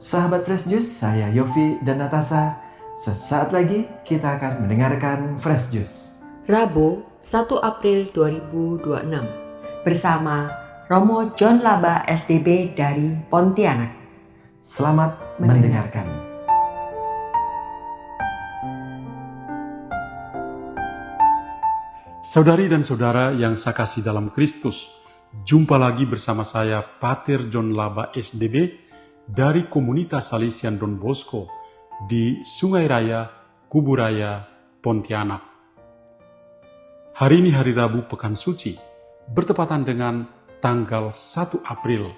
Sahabat Fresh Juice, saya Yofi dan Natasha. Sesaat lagi kita akan mendengarkan Fresh Juice. Rabu 1 April 2026 bersama Romo John Laba SDB dari Pontianak. Selamat mendengarkan. Saudari dan saudara yang saya kasih dalam Kristus, jumpa lagi bersama saya Pater John Laba SDB dari komunitas Salesian Don Bosco di Sungai Raya, Kuburaya, Pontianak. Hari ini hari Rabu Pekan Suci, bertepatan dengan tanggal 1 April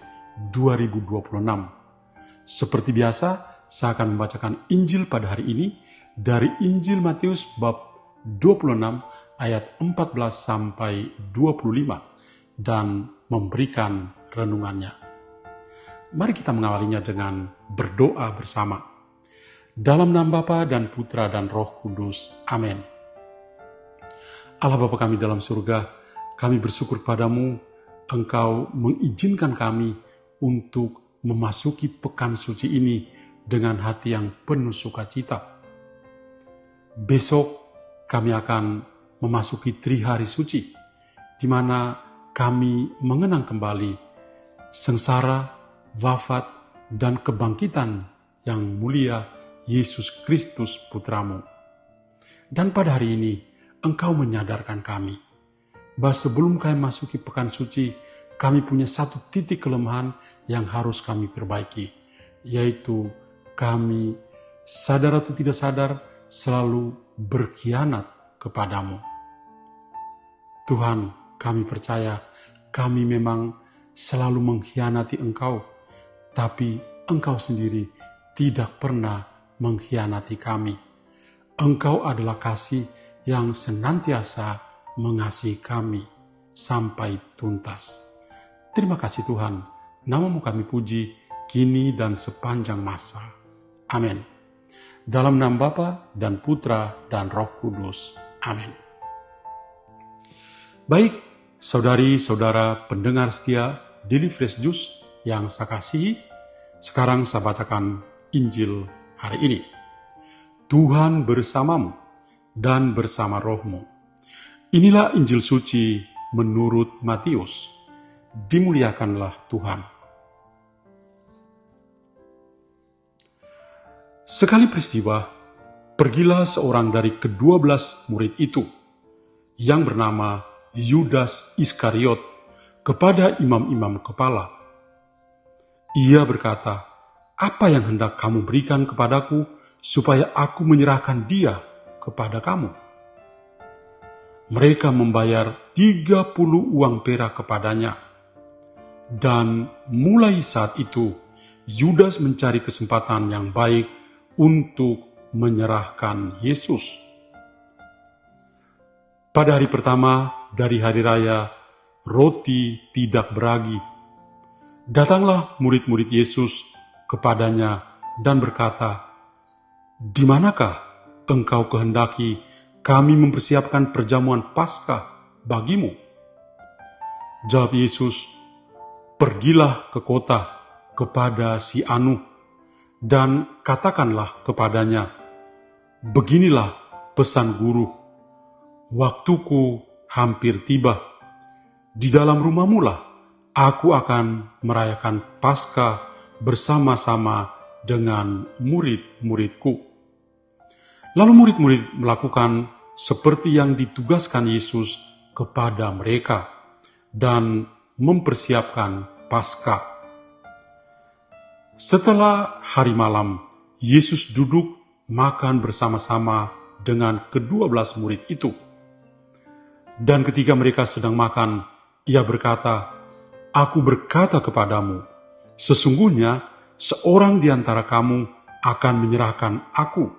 2026. Seperti biasa, saya akan membacakan Injil pada hari ini dari Injil Matius bab 26 ayat 14 sampai 25 dan memberikan renungannya. Mari kita mengawalinya dengan berdoa bersama. Dalam nama Bapa dan Putra dan Roh Kudus. Amin. Allah Bapa kami dalam surga, kami bersyukur padamu, Engkau mengizinkan kami untuk memasuki pekan suci ini dengan hati yang penuh sukacita. Besok kami akan memasuki Trihari Suci, di mana kami mengenang kembali sengsara, wafat, dan kebangkitan yang mulia Yesus Kristus Putramu. Dan pada hari ini, Engkau menyadarkan kami bahwa sebelum kami masuki pekan suci, kami punya satu titik kelemahan yang harus kami perbaiki, yaitu kami sadar atau tidak sadar selalu berkhianat kepadamu. Tuhan, kami percaya kami memang selalu mengkhianati Engkau, tapi Engkau sendiri tidak pernah mengkhianati kami. Engkau adalah kasih yang senantiasa mengasihi kami sampai tuntas. Terima kasih Tuhan, nama-Mu kami puji, kini dan sepanjang masa. Amin. Dalam nama Bapa dan Putra dan Roh Kudus. Amin. Baik, saudari-saudara pendengar setia Daily Fresh Juice yang saya kasihi, sekarang saya bacakan Injil hari ini. Tuhan bersamamu dan bersama rohmu. Inilah Injil suci menurut Matius. Dimuliakanlah Tuhan. Sekali peristiwa, pergilah seorang dari ke-12 murid itu, yang bernama Yudas Iskariot, kepada imam-imam kepala. Ia berkata, "Apa yang hendak kamu berikan kepadaku, supaya aku menyerahkan dia kepada kamu?" Mereka membayar 30 uang perak kepadanya. Dan mulai saat itu, Yudas mencari kesempatan yang baik untuk menyerahkan Yesus. Pada hari pertama dari hari raya, roti tidak beragi, datanglah murid-murid Yesus kepadanya dan berkata, "Di manakah engkau kehendaki kami mempersiapkan perjamuan Paskah bagimu?" Jawab Yesus, "Pergilah ke kota kepada si Anu, dan katakanlah kepadanya, beginilah pesan guru, waktuku hampir tiba. Di dalam rumahmu lah aku akan merayakan Paskah bersama-sama dengan murid-muridku." Lalu murid-murid melakukan seperti yang ditugaskan Yesus kepada mereka dan mempersiapkan Paskah. Setelah hari malam, Yesus duduk makan bersama-sama dengan ke-12 murid itu. Dan ketika mereka sedang makan, Ia berkata, "Aku berkata kepadamu, sesungguhnya seorang di antara kamu akan menyerahkan aku."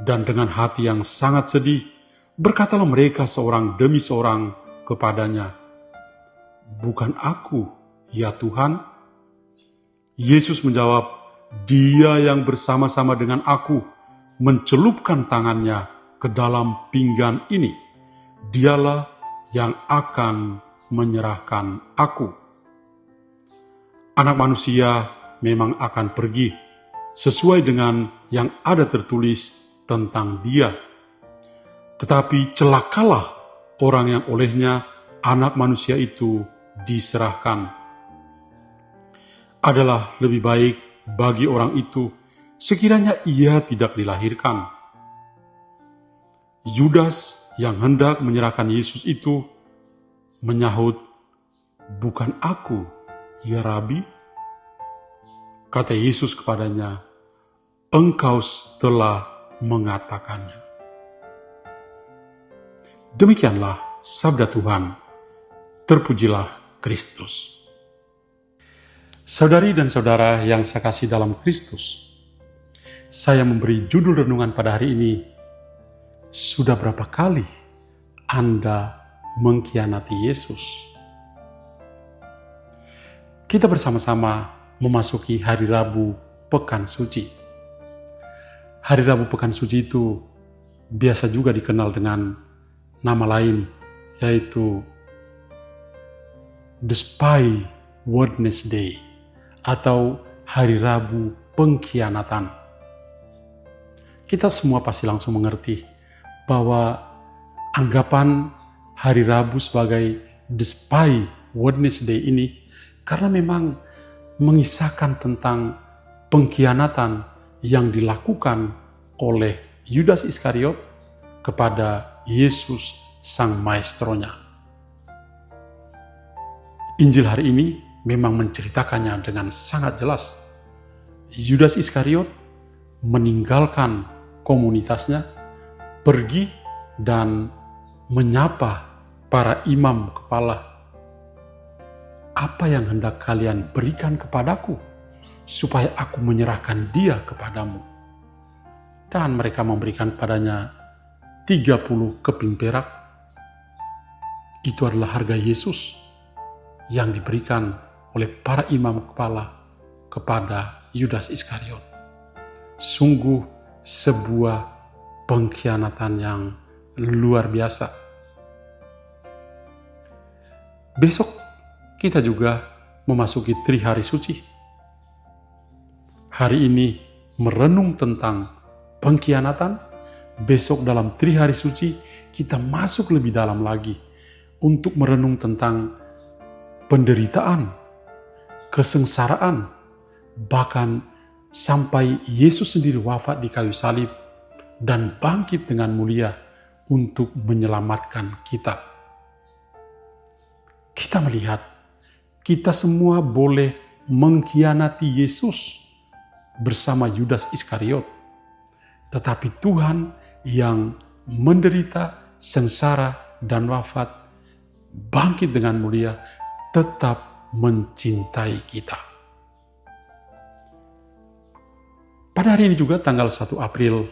Dan dengan hati yang sangat sedih, berkatalah mereka seorang demi seorang kepadanya, "Bukan aku, ya Tuhan?" Yesus menjawab, "Dia yang bersama-sama dengan aku mencelupkan tangannya ke dalam pinggan ini, dialah yang akan menyerahkan aku. Anak manusia memang akan pergi sesuai dengan yang ada tertulis tentang dia. Tetapi celakalah orang yang olehnya anak manusia itu diserahkan. Adalah lebih baik bagi orang itu sekiranya ia tidak dilahirkan. Yudas yang hendak menyerahkan Yesus itu menyahut, "Bukan aku, ya Rabi?" Kata Yesus kepadanya, "Engkau telah mengatakannya." Demikianlah sabda Tuhan. Terpujilah Kristus. Saudari dan saudara yang saya kasih dalam Kristus, saya memberi judul renungan pada hari ini, sudah berapa kali Anda mengkhianati Yesus? Kita bersama-sama memasuki hari Rabu Pekan Suci. Hari Rabu Pekan Suci itu biasa juga dikenal dengan nama lain, yaitu The Spy Wednesday atau Hari Rabu Pengkhianatan. Kita semua pasti langsung mengerti bahwa anggapan Hari Rabu sebagai The Spy Wednesday ini karena memang mengisahkan tentang pengkhianatan yang dilakukan oleh Yudas Iskariot kepada Yesus Sang Maestronya. Injil hari ini memang menceritakannya dengan sangat jelas. Yudas Iskariot meninggalkan komunitasnya, pergi dan menyapa para imam kepala. "Apa yang hendak kalian berikan kepadaku, supaya aku menyerahkan dia kepadamu?" Dan mereka memberikan padanya 30 keping perak. Itu adalah harga Yesus yang diberikan oleh para imam kepala kepada Yudas Iskariot. Sungguh sebuah pengkhianatan yang luar biasa. Besok kita juga memasuki Trihari Suci. Hari ini merenung tentang pengkhianatan. Besok dalam Trihari Suci kita masuk lebih dalam lagi untuk merenung tentang penderitaan, kesengsaraan, bahkan sampai Yesus sendiri wafat di kayu salib dan bangkit dengan mulia untuk menyelamatkan kita. Kita melihat kita semua boleh mengkhianati Yesus bersama Yudas Iskariot, tetapi Tuhan yang menderita, sengsara, dan wafat, bangkit dengan mulia, tetap mencintai kita. Pada hari ini juga tanggal 1 April,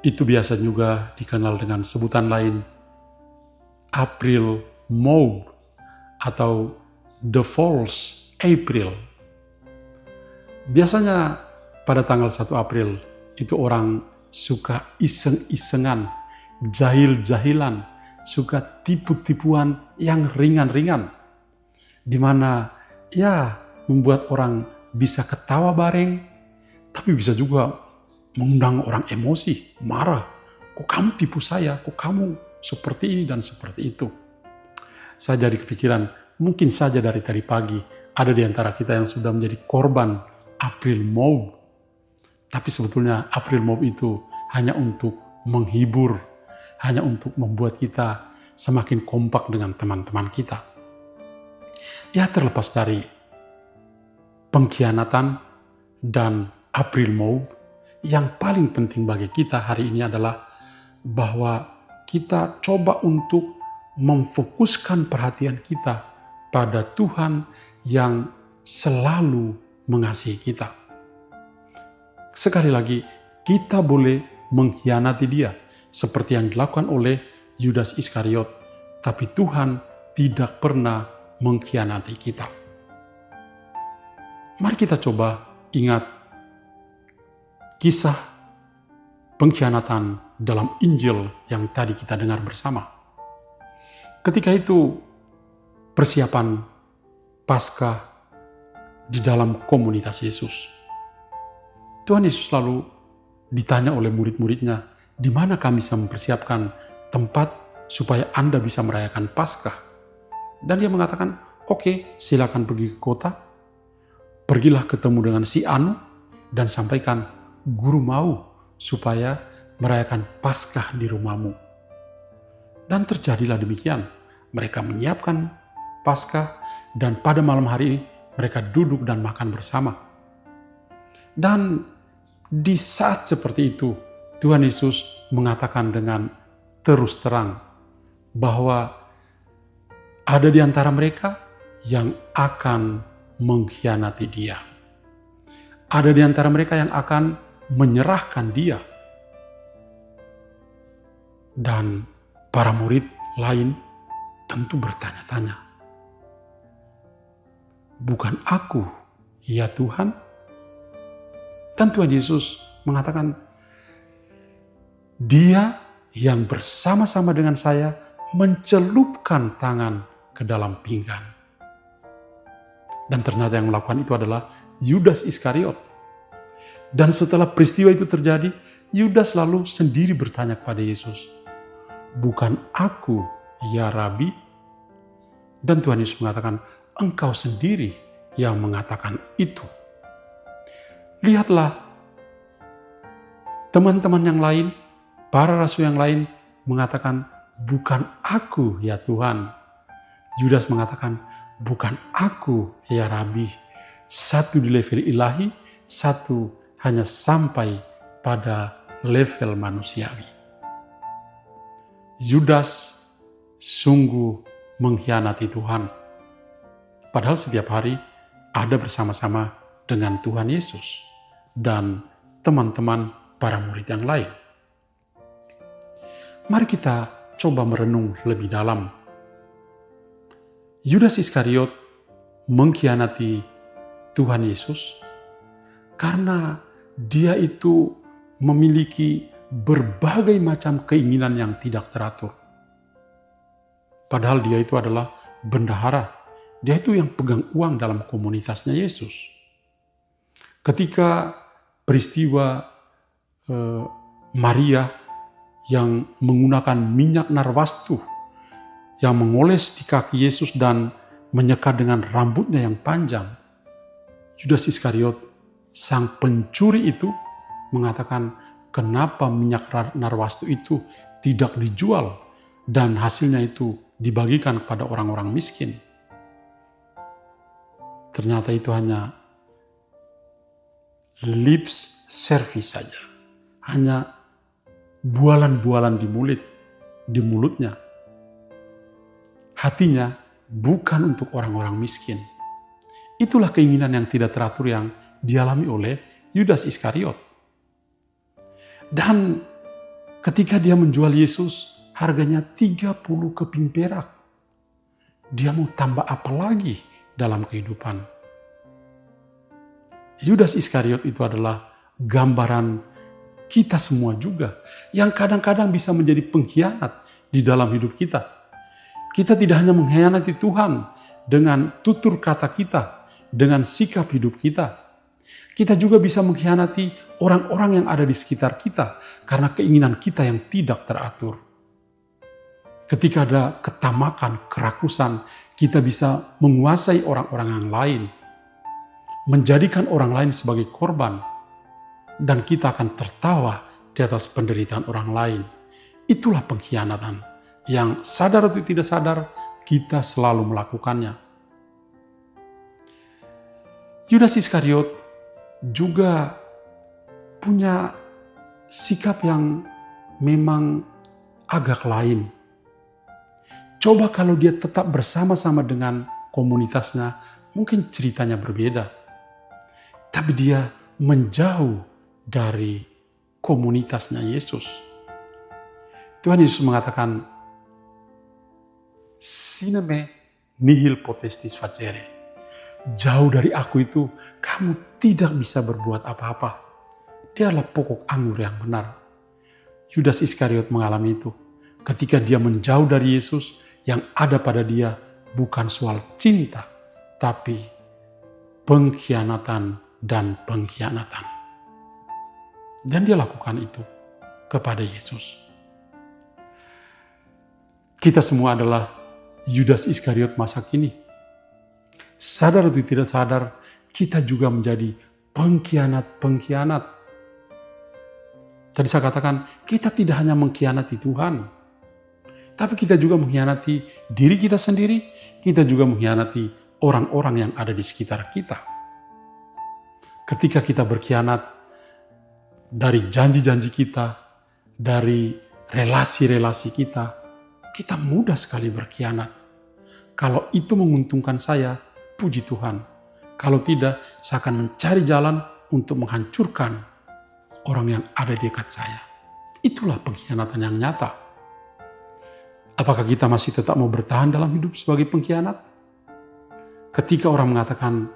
itu biasa juga dikenal dengan sebutan lain, April Mauve atau The False April. Biasanya pada tanggal 1 April itu orang suka iseng-isengan, jahil-jahilan, suka tipu-tipuan yang ringan-ringan, di mana ya membuat orang bisa ketawa bareng, tapi bisa juga mengundang orang emosi, marah. Kok kamu tipu saya? Kok kamu seperti ini dan seperti itu? Saya jadi kepikiran, mungkin saja dari tadi pagi ada di antara kita yang sudah menjadi korban April Mauve. Tapi sebetulnya April Mauve itu hanya untuk menghibur, hanya untuk membuat kita semakin kompak dengan teman-teman kita. Ya, terlepas dari pengkhianatan dan April Mauve, yang paling penting bagi kita hari ini adalah bahwa kita coba untuk memfokuskan perhatian kita pada Tuhan yang selalu mengasihi kita. Sekali lagi, kita boleh mengkhianati dia seperti yang dilakukan oleh Yudas Iskariot, tapi Tuhan tidak pernah mengkhianati kita. Mari kita coba ingat kisah pengkhianatan dalam Injil yang tadi kita dengar bersama. Ketika itu persiapan Paskah di dalam komunitas Yesus. Tuhan Yesus lalu ditanya oleh murid-muridnya, di mana kami bisa mempersiapkan tempat supaya Anda bisa merayakan Paskah? Dan dia mengatakan, oke, silakan pergi ke kota, pergilah ketemu dengan si Anu, dan sampaikan, guru mau supaya merayakan Paskah di rumahmu. Dan terjadilah demikian. Mereka menyiapkan Paskah, dan pada malam hari mereka duduk dan makan bersama. Dan di saat seperti itu, Tuhan Yesus mengatakan dengan terus terang bahwa ada di antara mereka yang akan mengkhianati Dia. Ada di antara mereka yang akan menyerahkan Dia. Dan para murid lain tentu bertanya-tanya, bukan aku, ya Tuhan? Dan Tuhan Yesus mengatakan, Dia yang bersama-sama dengan saya mencelupkan tangan ke dalam pinggan. Dan ternyata yang melakukan itu adalah Yudas Iskariot. Dan setelah peristiwa itu terjadi, Yudas lalu sendiri bertanya kepada Yesus, bukan aku, ya Rabi? Dan Tuhan Yesus mengatakan, engkau sendiri yang mengatakan itu. Lihatlah, teman-teman yang lain, para rasul yang lain mengatakan, bukan aku ya Tuhan. Yudas mengatakan, bukan aku ya Rabi. Satu di level ilahi, satu hanya sampai pada level manusiawi. Yudas sungguh mengkhianati Tuhan. Padahal setiap hari ada bersama-sama dengan Tuhan Yesus dan teman-teman para murid yang lain. Mari kita coba merenung lebih dalam. Yudas Iskariot mengkhianati Tuhan Yesus karena dia itu memiliki berbagai macam keinginan yang tidak teratur. Padahal dia itu adalah bendahara. Dia itu yang pegang uang dalam komunitasnya Yesus. Ketika peristiwa Maria yang menggunakan minyak narwastu yang mengoles di kaki Yesus dan menyekat dengan rambutnya yang panjang, Yudas Iskariot, sang pencuri itu, mengatakan, kenapa minyak narwastu itu tidak dijual dan hasilnya itu dibagikan kepada orang-orang miskin. Ternyata itu hanya lip service saja. Hanya bualan-bualan di mulutnya. Hatinya bukan untuk orang-orang miskin. Itulah keinginan yang tidak teratur yang dialami oleh Yudas Iskariot. Dan ketika dia menjual Yesus, harganya 30 keping perak. Dia mau tambah apa lagi dalam kehidupan? Yudas Iskariot itu adalah gambaran kita semua juga, yang kadang-kadang bisa menjadi pengkhianat di dalam hidup kita. Kita tidak hanya mengkhianati Tuhan dengan tutur kata kita, dengan sikap hidup kita. Kita juga bisa mengkhianati orang-orang yang ada di sekitar kita karena keinginan kita yang tidak teratur. Ketika ada ketamakan, kerakusan, kita bisa menguasai orang-orang yang lain, menjadikan orang lain sebagai korban, dan kita akan tertawa di atas penderitaan orang lain. Itulah pengkhianatan yang sadar atau tidak sadar kita selalu melakukannya. Yudas Iskariot juga punya sikap yang memang agak lain. Coba kalau dia tetap bersama-sama dengan komunitasnya, mungkin ceritanya berbeda. Tapi dia menjauh dari komunitasnya Yesus. Tuhan Yesus mengatakan, sine me nihil potestis facere. Jauh dari aku itu, kamu tidak bisa berbuat apa-apa. Dia adalah pokok anggur yang benar. Yudas Iskariot mengalami itu. Ketika dia menjauh dari Yesus, yang ada pada dia bukan soal cinta, tapi pengkhianatan dan pengkhianatan. Dan dia lakukan itu kepada Yesus. Kita semua adalah Yudas Iskariot masa kini. Sadar atau tidak sadar, kita juga menjadi pengkhianat-pengkhianat. Tadi saya katakan, kita tidak hanya mengkhianati Tuhan, tapi kita juga mengkhianati diri kita sendiri, kita juga mengkhianati orang-orang yang ada di sekitar kita. Ketika kita berkhianat dari janji-janji kita, dari relasi-relasi kita, kita mudah sekali berkhianat. Kalau itu menguntungkan saya, puji Tuhan. Kalau tidak, saya akan mencari jalan untuk menghancurkan orang yang ada di dekat saya. Itulah pengkhianatan yang nyata. Apakah kita masih tetap mau bertahan dalam hidup sebagai pengkhianat? Ketika orang mengatakan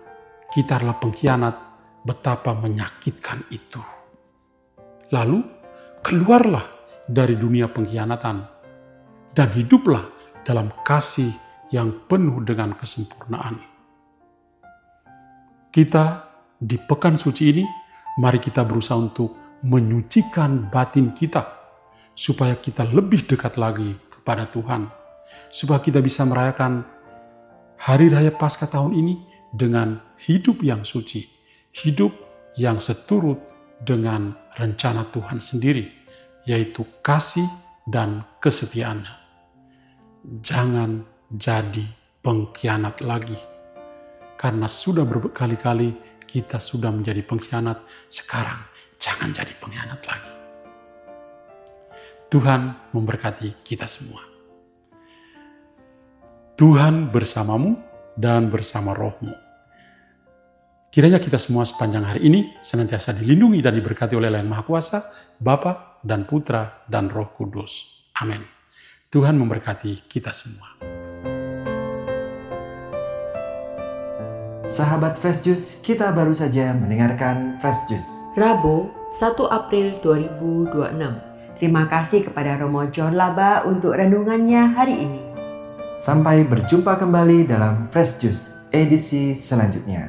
kita adalah pengkhianat, betapa menyakitkan itu. Lalu, keluarlah dari dunia pengkhianatan dan hiduplah dalam kasih yang penuh dengan kesempurnaan. Kita di pekan suci ini, mari kita berusaha untuk menyucikan batin kita, supaya kita lebih dekat lagi kepada Tuhan, supaya kita bisa merayakan Hari Raya Paskah tahun ini dengan hidup yang suci, hidup yang seturut dengan rencana Tuhan sendiri, yaitu kasih dan kesetiaannya. Jangan jadi pengkhianat lagi. Karena sudah berkali-kali kita sudah menjadi pengkhianat, sekarang jangan jadi pengkhianat lagi. Tuhan memberkati kita semua. Tuhan bersamamu dan bersama rohmu. Kiranya kita semua sepanjang hari ini senantiasa dilindungi dan diberkati oleh Allah yang Maha Kuasa, Bapa dan Putra dan Roh Kudus. Amin. Tuhan memberkati kita semua. Sahabat Fresh Juice, kita baru saja mendengarkan Fresh Juice. Rabu, 1 April 2026. Terima kasih kepada Romo John Laba untuk renungannya hari ini. Sampai berjumpa kembali dalam Fresh Juice edisi selanjutnya.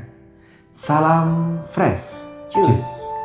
Salam Fresh Juice.